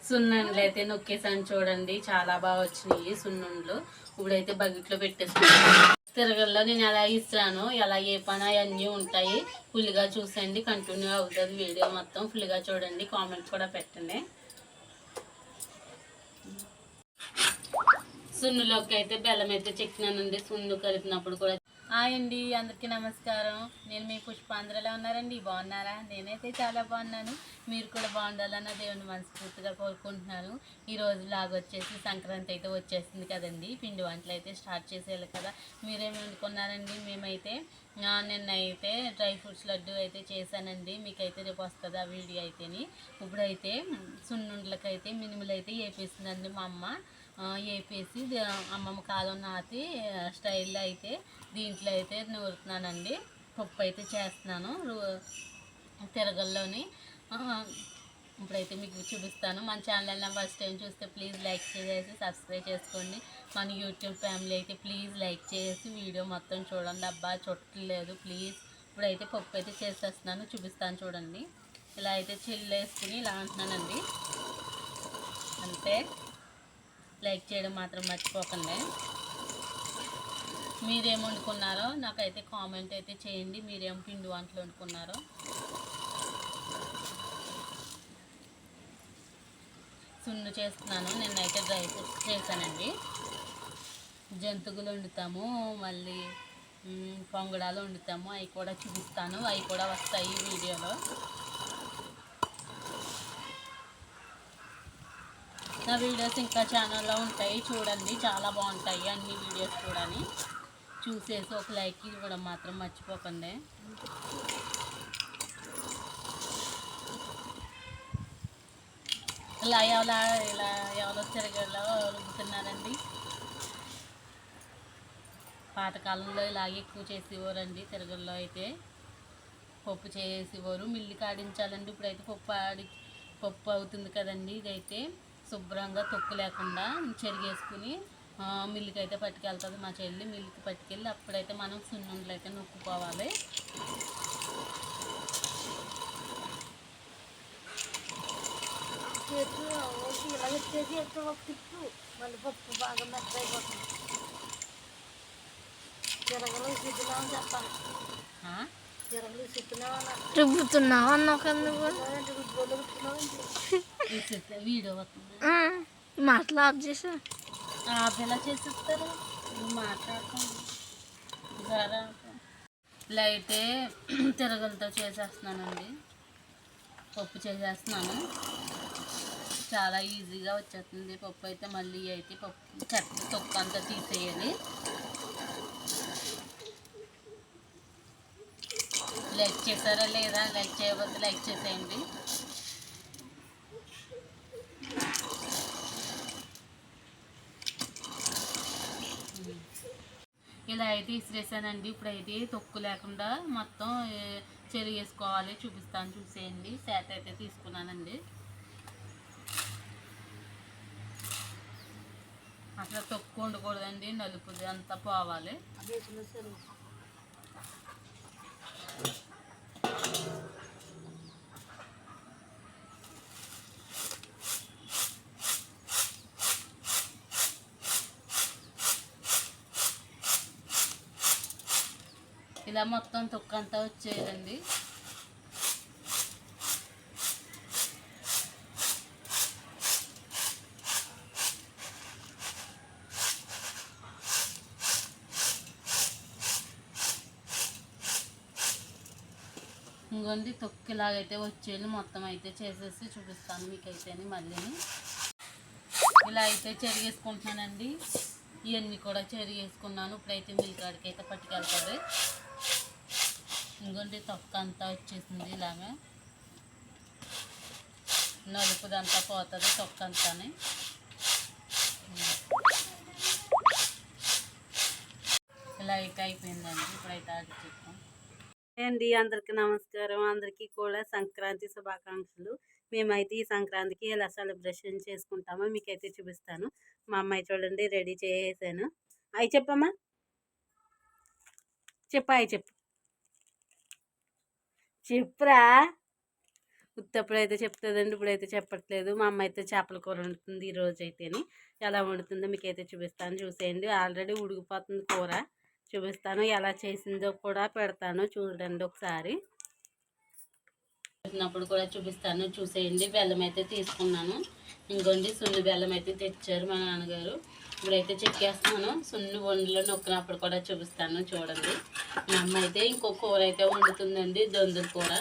సున్నుండలు అయితే నొక్కేసాను చూడండి, చాలా బాగా వచ్చినాయి సున్నుండలు. ఇప్పుడైతే బకెట్లో పెట్టేసుకుంటాను. తిరగల్లో నేను ఎలా ఇస్తాను, ఎలా ఏ పని అవన్నీ ఉంటాయి. ఫుల్గా చూసండి, కంటిన్యూ అవుతుంది వీడియో మొత్తం. ఫుల్గా చూడండి, కామెంట్ కూడా పెట్టండి. సున్నులోకి అయితే బెల్లం అయితే చెక్కినానండి, సున్ను కలిపినప్పుడు కూడా. హాయ్ అండి, అందరికీ నమస్కారం. నేను మీ పుష్పాంధ్రలో ఉన్నారండి, బాగున్నారా? నేనైతే చాలా బాగున్నాను. మీరు కూడా బాగుండాలన్న దేవుని మనస్ఫూర్తిగా కోరుకుంటున్నాను. ఈరోజు వచ్చేసి సంక్రాంతి అయితే వచ్చేసింది కదండి, పిండి వంటలు అయితే స్టార్ట్ చేసేయాలి కదా. మీరేమి వండుకున్నారండి? మేమైతే నిన్నైతే డ్రై ఫ్రూట్స్ లడ్డు అయితే చేశానండి. మీకైతే రేపు వస్తుంది ఆ వీడియో అయితేని. ఇప్పుడైతే సున్నుండలకైతే మినుములు అయితే వేపిస్తుందండి మా అమ్మ. వేపేసి అమ్మమ్మ కాలం నాటి స్టైల్లో అయితే దీంట్లో అయితే నూరుతున్నానండి. పప్పు అయితే చేస్తున్నాను తిరగల్లోని. ఇప్పుడైతే మీకు చూపిస్తాను. మన ఛానల్ ఫస్ట్ టైం చూస్తే ప్లీజ్ లైక్ చేసి సబ్స్క్రైబ్ చేసుకోండి. మన యూట్యూబ్ ఫ్యామిలీ అయితే ప్లీజ్ లైక్ చేసి వీడియో మొత్తం చూడండి. అబ్బా చుట్టలేదు ప్లీజ్. ఇప్పుడైతే పప్పు అయితే చేసేస్తున్నాను, చూపిస్తాను చూడండి. ఇలా అయితే చిల్లేసుకుని ఇలా అంటున్నానండి. అంతే, లైక్ చేయడం మాత్రం మర్చిపోకండి. మీరేం వండుకున్నారో నాకైతే కామెంట్ అయితే చేయండి. మీరేం పిండి వంటలు వండుకున్నారో. సున్ను చేస్తున్నాను, నిన్నైతే డ్రై ఫ్రూట్స్ చేశానండి. జంతువులు వండుతాము, మళ్ళీ పొంగడాలు వండుతాము. అవి కూడా చూపిస్తాను, అవి కూడా వస్తాయి వీడియోలో. నా వీడియోస్ ఇంకా ఛానల్లో ఉంటాయి, చూడండి. చాలా బాగుంటాయి అన్ని వీడియోస్ చూడండి. చూసేసి ఒక లైక్ ఇవ్వడం మాత్రం మర్చిపోకండి. ఇలా ఎవరో తిరగలో రుబ్బుతున్నారండి. పాతకాలంలో ఇలాగే ఎక్కువ చేసేవారండి. తిరగల్లో అయితే పప్పు చేసేవారు, మిల్లు కాడించాలండి. ఇప్పుడైతే పప్పు అవుతుంది కదండి. ఇదైతే శుభ్రంగా తొక్కు లేకుండా చెరిగేసుకుని మిల్లుకి అయితే పట్టుకెళ్తుంది మా చెల్లి. మిల్లుకి పట్టుకెళ్ళి అప్పుడైతే మనం సున్నుండలు అయితే నొక్కుకోవాలి. మళ్ళీ పప్పు బాగా మెత్తైపోతుంది. రుబ్బుతున్నావు వీడియో మాటలు ఆఫ్ చేసా. ఆఫ్ ఎలా చేసిస్తారు? మాట్లాడుతుంది. ఇలా అయితే తిరగలతో చేసేస్తున్నానండి, పప్పు చేసేస్తున్నాను. చాలా ఈజీగా వచ్చేస్తుంది పప్పు అయితే. మళ్ళీ అయితే పప్పు తొక్కు అంతా తీసేయాలి. లైక్ చేశారా లేదా? లైక్ చేయకపోతే లైక్ చేసేయండి. ఇలా అయితే ఇసిరేసానండి. ఇప్పుడైతే తొక్కు లేకుండా మొత్తం చెరిగేసుకోవాలి, చూపిస్తాను చూసేయండి. శాత అయితే తీసుకున్నానండి. అసలు తొక్కు ఉండకూడదండి, నలుపుది అంతా పోవాలి. ఇలా మొత్తం తొక్కంతా వచ్చేదండి. ఇంకొంది తొక్కిలాగైతే వచ్చేది మొత్తం అయితే చేసేసి చూపిస్తాను మీకైతే. మళ్ళీ ఇలా అయితే చెరిగేసుకుంటున్నానండి. ఇవన్నీ కూడా చెరిగేసుకున్నాను. ఇప్పుడైతే మిల్కాడికి అయితే పట్టుకెళ్తుంది. ఇంకొంది తొక్క అంతా వచ్చేసింది. ఇలాగా నలుపుదంతా పోతుంది తొక్క అంతానే. ఇలా అయితే అయిపోయిందండి. ఇప్పుడైతే ఆడి చెప్తాం అండి. అందరికీ నమస్కారం. అందరికీ కూడా సంక్రాంతి శుభాకాంక్షలు. మేమైతే ఈ సంక్రాంతికి ఎలా సెలబ్రేషన్ చేసుకుంటామో మీకైతే చూపిస్తాను. మా అమ్మాయి చూడండి రెడీ చేసాను. అవి చెప్పమ్మా, చెప్పు. అవి చెప్పురా. ఉత్తప్పుడు అయితే చెప్తుందండి, ఇప్పుడైతే చెప్పట్లేదు. మా అమ్మ అయితే చేపల కూర వండుతుంది ఈరోజు అయితేని. ఎలా వండుతుందో మీకైతే చూపిస్తాను, చూసేయండి. ఆల్రెడీ ఉడికిపోతుంది కూర. చూపిస్తాను, ఎలా చేసిందో కూడా పెడతాను, చూడండి ఒకసారి. పెట్టినప్పుడు కూడా చూపిస్తాను, చూసేయండి. బెల్లం అయితే తీసుకున్నాను. ఇంకోండి సున్ను బెల్లం అయితే తెచ్చారు మా నాన్నగారు. ఇప్పుడైతే చెక్కేస్తున్నాను. సున్ను వండులో నొక్కినప్పుడు కూడా చూపిస్తాను, చూడండి. మా అమ్మ అయితే ఇంకో కూర అయితే వండుతుందండి, దొందుల కూర.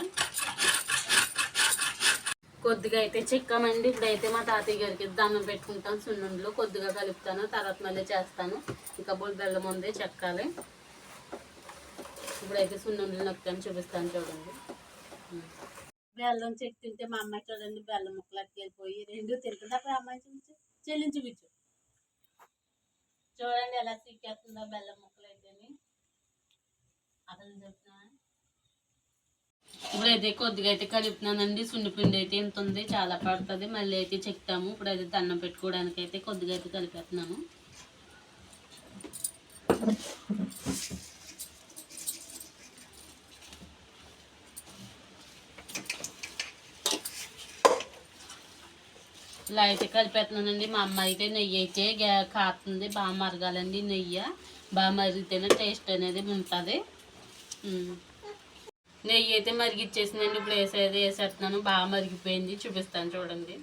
కొద్దిగా అయితే చెక్కామండి. ఇప్పుడైతే మా తాతయ్య గారికి దండం పెట్టుకుంటాను. సున్నుండలో కొద్దిగా కలుపుతాను, తర్వాత మళ్ళీ చేస్తాను. ఇంకా బెల్లం ఉంది, చెక్కాలి. ఇప్పుడైతే సున్నుండలు నొక్కాను, చూపిస్తాను, చూడండి. బెల్లం చెక్ తింటే మా అమ్మాయి చూడండి, బెల్లం ముక్కలు అట్టుకెళ్ళిపోయి రెండు తింటుంది. అప్పుడు అమ్మాయి చూపించు చూడండి ఎలా తిక్కేస్తుందో బెల్లం ముక్కలు అయితేని. అసలు చెప్తున్నా. ఇప్పుడైతే కొద్దిగా అయితే కలుపుతున్నానండి. సున్నిపిండి అయితే ఎంత ఉంది, చాలా పడుతుంది. మళ్ళీ అయితే చెక్తాము. ఇప్పుడైతే దండం పెట్టుకోవడానికి అయితే కొద్దిగా అయితే కలిపేస్తున్నాను. ఇలా అయితే కలిపేస్తున్నానండి. మా అమ్మ అయితే నెయ్యి అయితే కాస్తుంది, బాగా మరగాలండి. నెయ్యి బాగా మరిగితేనే టేస్ట్ అనేది ఉంటుంది. నెయ్యి అయితే మరిగిచ్చేసిందండి. ఇప్పుడు వేసేస్తున్నాను. బాగా మరిగిపోయింది, చూపిస్తాను, చూడండి.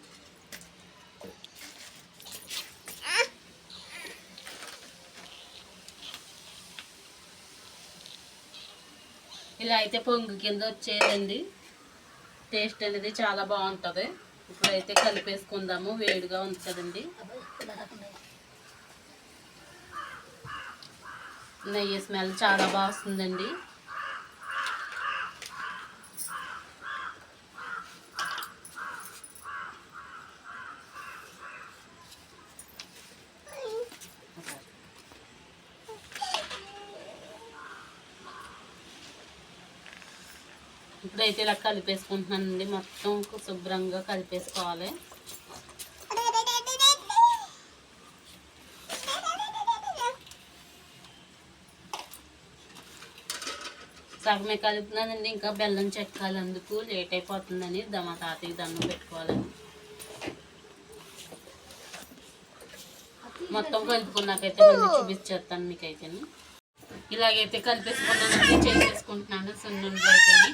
ఇలా అయితే పొంగు కింద వచ్చేదండి. టేస్ట్ అనేది చాలా బాగుంటుంది. ఇప్పుడైతే కలిపేసుకుందాము, వేడిగా ఉంది కదండి. నెయ్యి స్మెల్ చాలా బాగా వస్తుందండి. ఇప్పుడైతే ఇలా కలిపేసుకుంటున్నానండి. మొత్తం శుభ్రంగా కలిపేసుకోవాలి. సగమే కలుపుతున్నానండి. ఇంకా బెల్లం చెక్కాలి, అందుకు లేట్ అయిపోతుందని మా తాతయ్య దండం పెట్టుకోవాలని. మొత్తం కలుపుకున్నాకైతే మళ్ళీ చూపించేస్తాను మీకైతే. ఇలాగైతే కలిపేసుకున్నానండి, చేసేసుకుంటున్నాను సున్నుండలు అయితేని.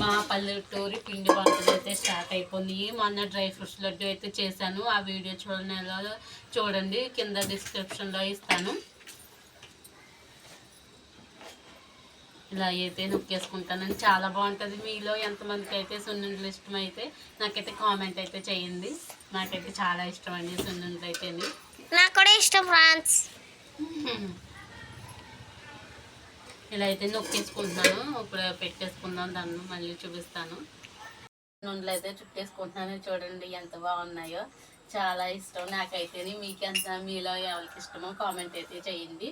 మా పల్లెటూరి పిండి వంటలు అయితే స్టార్ట్ అయిపోయినాయి. మొన్న డ్రై ఫ్రూట్స్ లడ్డు అయితే చేశాను, ఆ వీడియో చూడండి, కింద డిస్క్రిప్షన్లో ఇస్తాను. ఇలా అయితే నొక్కేసుకుంటానని చాలా బాగుంటుంది. మీలో ఎంతమందికి అయితే సున్నుండలు ఇష్టమైతే నాకైతే కామెంట్ అయితే చేయండి. నాకైతే చాలా ఇష్టం అండి సున్నుండలు అయితే. నాకు కూడా ఇష్టం ఫ్రాన్స్. ఇలా అయితే నొక్కేసుకుంటున్నాను. ఇప్పుడు పెట్టేసుకుందాం, దాన్ని మళ్ళీ చూపిస్తాను. నూనెలు అయితే చుట్టేసుకుంటున్నాను, చూడండి ఎంత బాగున్నాయో. చాలా ఇష్టం నాకైతే. మీలో ఎవరికి ఇష్టమో కామెంట్ అయితే చేయండి.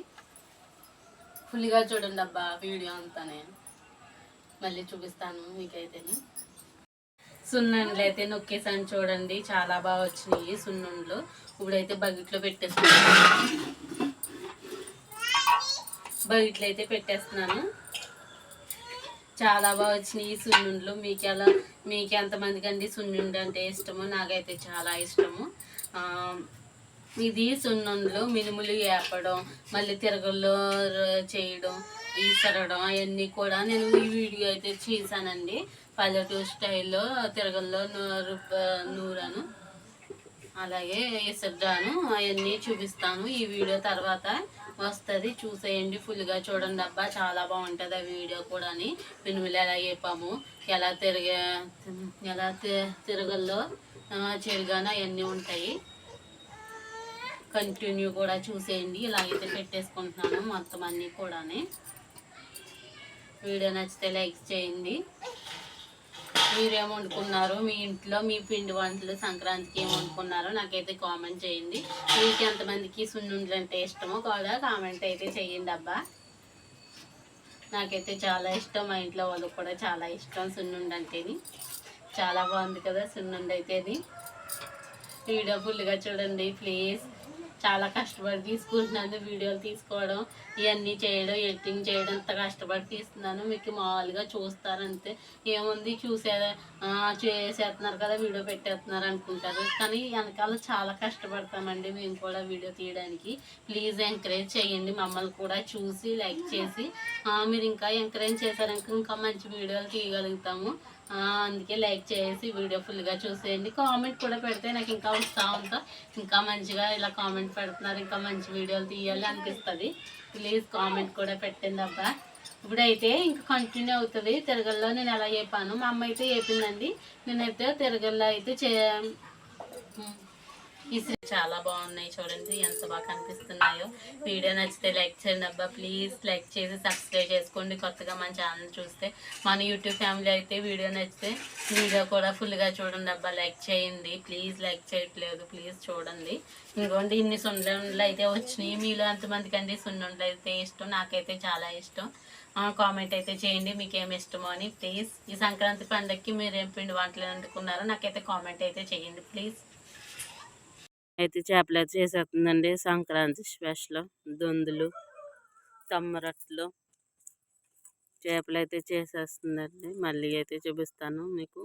ఫుల్గా చూడండి అబ్బా వీడియో అంతానే, మళ్ళీ చూపిస్తాను మీకైతే. సున్నుండలు అయితే నొక్కేసాను, చూడండి చాలా బాగా వచ్చినాయి సున్నుండలు. ఇప్పుడైతే బకెట్లో బకెట్లో అయితే పెట్టేస్తున్నాను. చాలా బాగా వచ్చినాయి ఈ సున్నుండలు. మీకు ఎంతమందికి అండి సున్నుండ అంటే ఇష్టము? నాకైతే చాలా ఇష్టము. ఇది సున్నుండలు మినుములు వేపడం, మళ్ళీ తిరగల్లో చేయడం, ఈసరడం అవన్నీ కూడా నేను ఈ వీడియో అయితే చేశానండి. పల్లెటూరు స్టైల్లో తిరగల్లో నూరాను, అలాగే ఇసర్డాను, అవన్నీ చూపిస్తాను. ఈ వీడియో తర్వాత వస్తుంది, చూసేయండి. ఫుల్గా చూడండి అబ్బా, చాలా బాగుంటుంది ఆ వీడియో కూడా. మినుములు ఎలా వేపాము, ఎలా తిరగల్లో చెరుగాను అవన్నీ ఉంటాయి. కంటిన్యూ కూడా చూసేయండి. ఇలాగైతే పెట్టేసుకుంటున్నాను మొత్తం అన్నీ కూడా. వీడియో నచ్చితే లైక్ చేయండి. మీరేం వండుకున్నారు మీ ఇంట్లో? మీ పిండి వంటలు సంక్రాంతికి ఏం వండుకున్నారో నాకైతే కామెంట్ చేయండి. మీకు ఎంతమందికి సున్నుండలు అంటే ఇష్టమో కూడా కామెంట్ అయితే చేయండి అబ్బా. నాకైతే చాలా ఇష్టం, మా ఇంట్లో వాళ్ళకి కూడా చాలా ఇష్టం సున్నుండ అంటేని. చాలా బాగుంది కదా సున్నుండ అయితేని. వీడియో ఫుల్గా చూడండి ప్లీజ్. చాలా కష్టపడి తీసుకుంటున్నాను. వీడియోలు తీసుకోవడం ఇవన్నీ చేయడం, ఎడిటింగ్ చేయడం ఇంత కష్టపడి తీస్తున్నాను. మీకు మామూలుగా చూస్తారంతే, ఏముంది చేసేస్తున్నారు కదా వీడియో పెట్టేస్తున్నారు అనుకుంటారు. కానీ వెనకాల చాలా కష్టపడతామండి మేము కూడా వీడియో తీయడానికి. ప్లీజ్ ఎంకరేజ్ చేయండి మమ్మల్ని కూడా చూసి లైక్ చేసి. మీరు ఇంకా ఎంకరేజ్ చేశారనుకో ఇంకా మంచి వీడియోలు తీయగలుగుతాము. అందుకే లైక్ చేసి వీడియో ఫుల్గా చూసేయండి. కామెంట్ కూడా పెడితే నాకు ఇంకా ఉత్సాహంతో ఇంకా మంచిగా ఇలా కామెంట్ పెడుతున్నారు, ఇంకా మంచి వీడియోలు తీయాలి అనిపిస్తుంది. ప్లీజ్ కామెంట్ కూడా పెట్టండి అబ్బా. ఇప్పుడైతే ఇంకా కంటిన్యూ అవుతుంది. తిరగల్లో నేను ఎలా చెప్పాను, మా అమ్మ అయితే చెప్పిందండి. నేనైతే తిరగల్లో అయితే ఈ చాలా బాగున్నాయి చూడండి, ఎంత బాగా కనిపిస్తున్నాయో. వీడియో నచ్చితే లైక్ చేయండి అబ్బా. ప్లీజ్ లైక్ చేసి సబ్స్క్రైబ్ చేసుకోండి. కొత్తగా మన ఛానల్ చూస్తే మన యూట్యూబ్ ఫ్యామిలీ అయితే వీడియో నచ్చితే వీడియో కూడా ఫుల్గా చూడండి అబ్బా. లైక్ చేయండి ప్లీజ్. లైక్ చేయట్లేదు ప్లీజ్ చూడండి. ఇంకోండి ఇన్ని సున్నుండలు అయితే వచ్చినాయి. మీలో ఎంతమందికి అండి సున్నుండలు అయితే ఇష్టం? నాకైతే చాలా ఇష్టం. కామెంట్ అయితే చేయండి మీకు ఏమి ఇష్టమో అని ప్లీజ్. ఈ సంక్రాంతి పండుగకి మీరు ఏం పిండి వంటలు వండుకున్నారో నాకైతే కామెంట్ అయితే చేయండి ప్లీజ్. అయితే చేపలు అయితే చేసేస్తుందండి సంక్రాంతి స్పెషల్. దొందులు, తమ్మరట్లు, చేపలు అయితే చేసేస్తుందండి. మళ్ళీ అయితే చూపిస్తాను మీకు.